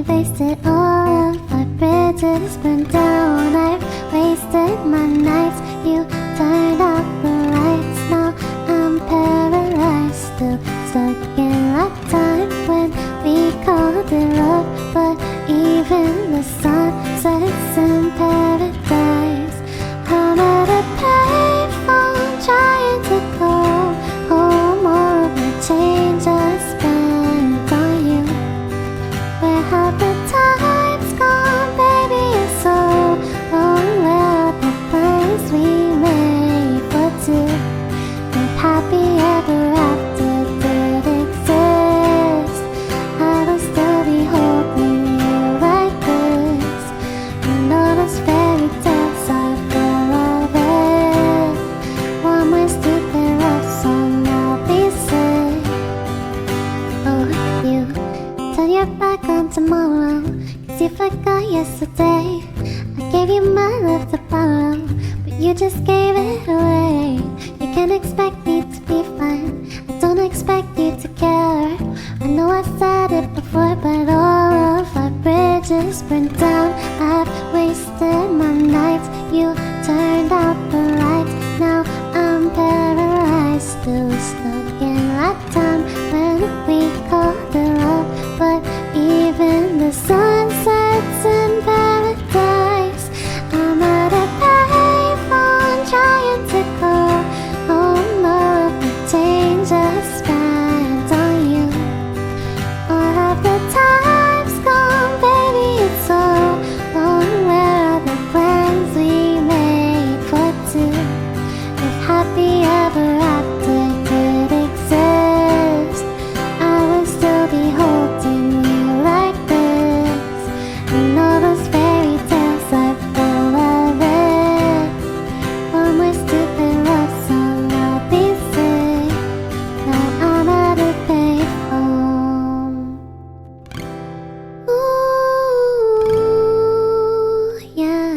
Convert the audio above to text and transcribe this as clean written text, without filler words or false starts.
You wasted all of my bridges, burned down. I've wasted my nights. You turned out the lights. Now I'm paralyzed, still stuck in that time when we called it love. But even the sun sets in paradise. I'm at a payphone trying to call home. All of my change I spent on you. Where have the times gone, baby? It's so long. Where are the plans we made for two? If happy ever after did exist, I will still be holding you like this. And all those fairy tales are full of it. One more stupid love song I'll be sick. Oh, you turn your back on tomorrow, 'cause you forgot yesterday. I gave you my love to borrow, but you just gave it away. You can't expect me to be fine, I don't expect you to care. I know I said it before, but all of our bridges burned down. I've wasted my nights, you turned out the lights. Now I'm paralyzed, still stuck in that time when we called it love. But even the sun sets in paradise. I'm at a payphone trying to call home. All of the change I spent on you. All of the time's gone, baby, it's so long. Where are the plans we made for two? If happy ever after could exist, I would still be holding you like this. And all those fairy tales are full of it. One more stupid love song, I'll be sick. Now I'm at a payphone. Ooh, yeah.